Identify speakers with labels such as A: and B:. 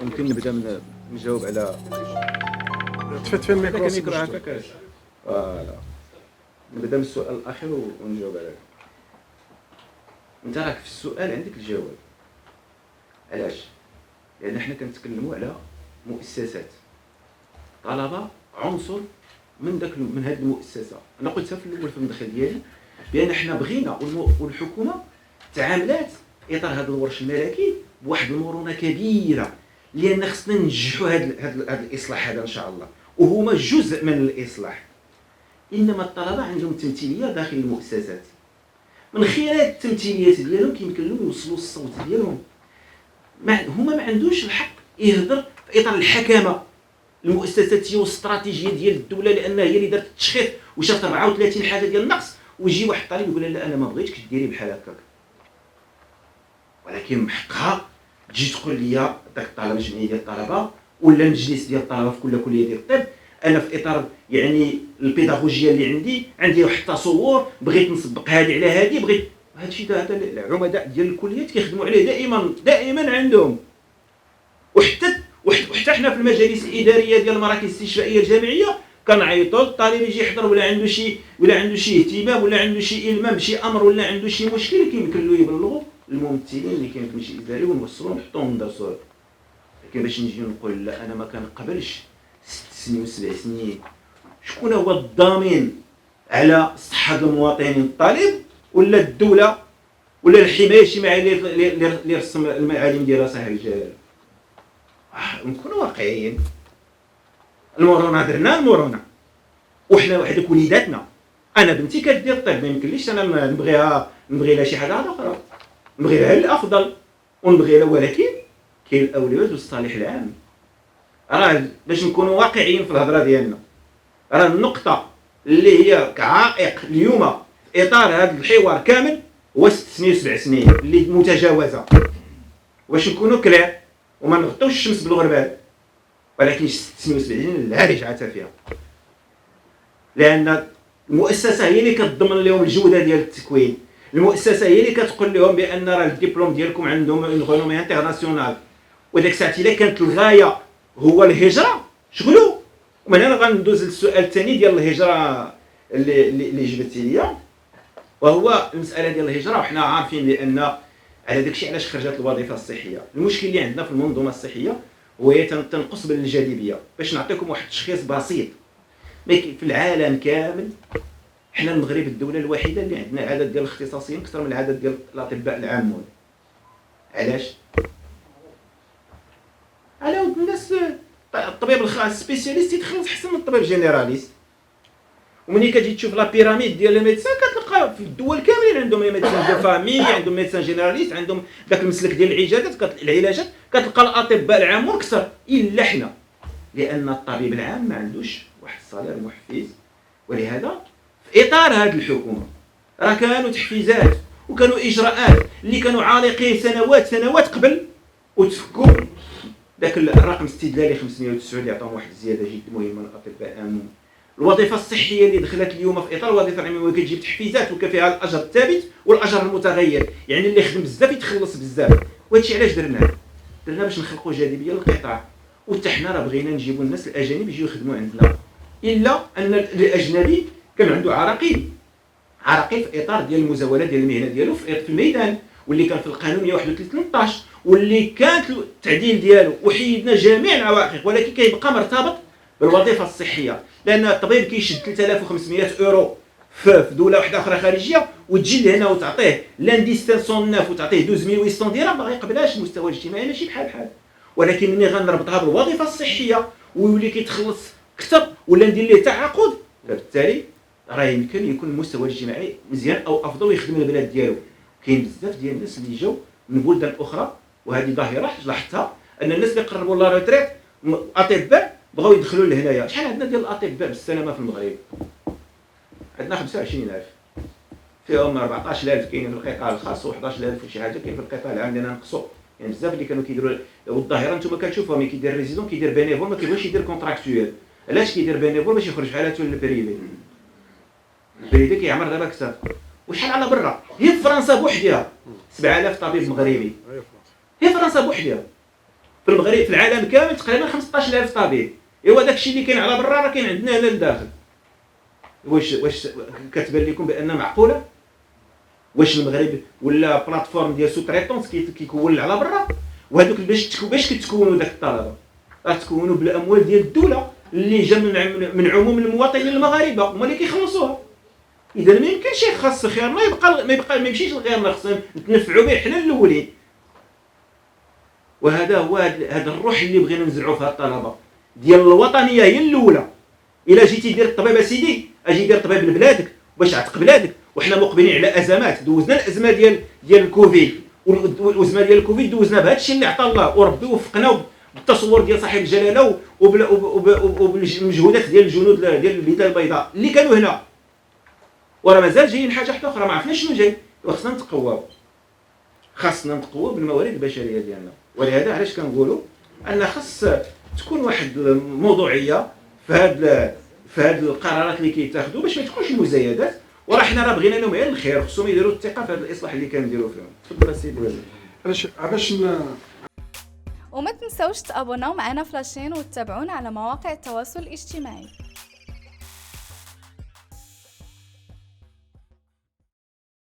A: ممكن نبدا نجاوب على
B: تفت في الميكرو
A: هذاك الميكرو عافاك. فوالا نبدا من السؤال الاخير ونجاوب عليه. انت راك في السؤال عندك الجواب. علاش؟ لان حنا كنتكلموا على مؤسسات طلبه، عنصر من هذه المؤسسه. انا قلتها في الاول في المدخل ديالي بان حنا بغينا والحكومه تعاملات في اطار هذا الورش الملكي بواحد المرونه كبيره، لان خصنا ننجحوا هذا الاصلاح هذا ان شاء الله، وهما جزء من الاصلاح. انما الطلبه عندهم تمثيليه داخل المؤسسات، من خلال التمثيليات ديالهم كيمكن لهم يوصلوا الصوت ديالهم. هما ما عندوش الحق يهضر في اطار الحكمه المؤسساتيه والاستراتيجيه ديال الدوله، لانها هي اللي دارت التشخيص وشافت 34 حاجه ديال النقص، ويجي واحد الطالب يقول لا انا ما بغيتش ديري بحال هكاك. ولكن من حقها تجي تقول لي داك الطالب جمعيه ديال الطلبه ولا المجلس ديال الطلبه في كل كليه ديال الطب، انا في اطار يعني البيداغوجيه اللي عندي واحد التصور، بغيت نسبق هذه على هذه، بغيت هذا الشيء هذا العمداء ديال الكليات كيخدموا عليه دائما عندهم. وحتى حنا في المجالس الاداريه ديال المراكز الاستشفائيه الجامعيه كنعيطوا الطالب يجي يحضر، ولا عنده شي اهتمام، ولا عنده شي المام بشي امر، ولا عنده شي مشكل، كيمكن له يبلغوا الممثلين اللي كاين في المجلس الاداري ونوصلوا نحطوهم ندرسوه. لكن باش نجي نقول لا انا ما كنقبلش 6 سنين و7 سنين، شكون هو الضامن على صحه المواطنين الطالب ولا الدوله ولا الحمايه الاجتماعيه اللي رسم المعالم ديالها صاحب الجلاله؟ نكونوا واقعيين. المرونه درنا المرونه، وحنا وحدك وليداتنا. انا بنتي كدير الطب، ما يمكنليش انا نبغي لها شي حاجه اخرى، نبغي لها الافضل ونبغي لها، ولكن كاين الاولويات والصالح العام. راه باش نكونوا واقعيين في الهضره ديالنا، راه النقطه اللي هي كعائق اليوم في اطار هذا الحوار كامل هو 6 سنين و7 سنين اللي متجاوزه، واش نكونوا كلار وما نغطوش الشمس بالغربال. ولكن 6 سنين و7 سنين لا رجعه فيها، لان المؤسسه هي اللي كتضمن لهم الجوده ديال التكوين. المؤسسه هي اللي كتقول لهم بان راه الدبلوم ديالكم عندهم اون غونومي انترناسيونال، وداك الساعه الا كانت الغايه هو الهجره شغلوا. ومن هنا غندوز للسؤال الثاني ديال الهجره اللي جبتي ليا، وهو المساله ديال الهجره. وحنا عارفين بان على داكشي علاش خرجت الوظيفه الصحيه. المشكل اللي عندنا في المنظومه الصحيه هو تنقص بالجاذبيه. باش نعطيكم واحد التشخيص بسيط، في العالم كامل حنا المغرب الدوله الوحيده اللي عندنا عدد ديال الاختصاصيين اكثر من العدد ديال الاطباء العامون. علاش؟ على ود الناس الطبيب الخاص سبيسياليست يتخلص احسن من الطبيب جينيراليست. ومنين كتجي تشوف لا بيراميد ديال الميدسان كتلقى في الدول كاملين عندهم ميدسان دو فامي، عندهم ميدسان جينيراليست، عندهم داك المسلك ديال العلاجات كتلقى الاطباء العامون اكثر. الا حنا لان الطبيب العام ما عندوش واحد الصالير محفز. ولهذا في اطار هذه الحكومه راه كانوا تحفيزات وكانوا اجراءات اللي كانوا عالقين سنوات قبل، وتفكوا داك الرقم الاستدلالي 509 اللي عطاهم واحد الزياده جد مهمه للاطباء العامون. الوظيفه الصحيه اللي دخلت اليوم في اطار الوظيفه العموميه كتجيب تحفيزات وكفيها الاجر الثابت والاجر المتغير، يعني اللي يخدم بزاف يتخلص بزاف. وهادشي علاش درناه باش نخلقوا جاذبيه للقطاع. وحتى حنا راه بغينا نجيبوا الناس الاجانب يجيو يخدموا عندنا، الا ان الاجنبي كان عنده عراقيل في اطار ديال المزاوله ديال المهنه ديالو في الميدان، واللي كان في القانون 31/13 واللي كانت التعديل ديالو وحيدنا جميع العوائق، ولكن كيبقى مرتبط بالوظيفه الصحيه. لان الطبيب كيشد 3500 اورو في دوله واحده اخرى خارجيه، وتجي لهنا وتعطيه لانديس 509 وتعطيه 12800 درهم، ما غيقبلهاش. المستوى الاجتماعي ماشي بحال. ولكن ملي غنربطها بالوظيفه الصحيه ويولي كيتخلص اكثر ولا ندير ليه تعاقد، فبالتالي راه يمكن يكون المستوى الاجتماعي مزيان او افضل ويخدم البلاد ديالو. كاين بزاف ديال الناس اللي جاوا من بلدان اخرى، وهذه ظاهره لاحظتها، ان الناس اللي قربوا لا روتريت اطباء بغاو يدخلوا لهنايا. شحال عندنا ديال الاطباء بالسلامه في المغرب؟ عندنا 25000 فيهم 14000 كاينين في القطاع الخاص و11000 وشي حاجه كاين في القطاع العام اللي ناقصوا. يعني بزاف اللي كانوا كيديروا والظاهره نتوما كتشوفوا ملي كيدير ريزيدون كيدير بينيفول، ما كيبغيش يدير كونتراكتويال. علاش كيدير بينيفول؟ باش يخرج بحالاتو للبريفي. البريفي كيعمر دابا كثر. وشحال على برا؟ هي في فرنسا بوحدها 7000 طبيب مغربي، هي فرنسا بوحدها. في المغرب في العالم كامل تقريبا 15000 طبيب. ايوا داكشي اللي كاين على برا راه كاين عندنا هنا لداخل. واش كتبان لكم بان معقوله؟ واش المغرب ولا بلاتفورم ديال سو تريتونس كيكون على برا؟ وهذوك باش كتكونوا داك الطلبه؟ راه تكونوا بالاموال ديال الدوله اللي جا من عموم المواطنين المغاربه، هما اللي كيخلصوها. اذا ما يمكنش خاص خيرنا يبقى ما يمشيش لغيرنا، خصنا نتنفعوا به حنا الاولين. وهذا هو هذا الروح اللي بغينا نزرعوا فيها الطلبه ديال الوطنيه هي الاولى. الا جيتي دير الطبيب اسيدي اجي دير طبيب لبلادك باش تعتق بلادك. وحنا مقبلين على ازمات، دوزنا الازمه ديال الكوفيد، والازمه ديال الكوفيد دوزنا بهذا الشيء اللي عطى الله، وربي وفقنا بالتصور ديال صاحب الجلاله وبالمجهودات ديال الجنود ديال الهلال البيضاء اللي كانوا هنا. وراه مازال جايين حاجه حتى اخرى ما عرفناش شنو جاي. خاصنا نتقواو بالموارد البشريه ديالنا. ولهذا علاش كنقولوا ان خاص تكون واحد الموضوعيه في هاد القرارات اللي كيتاخذوا باش ما تكونش مزايدات. وراه حنا بغينا لهم غير الخير، خصهم يديروا الثقه في هذا الاصلاح اللي كنديروا فيهم. تفضل السيد وزير.
B: علاش
C: وما تنسوش تابوناو معنا في لاشين وتتابعونا على مواقع التواصل الاجتماعي.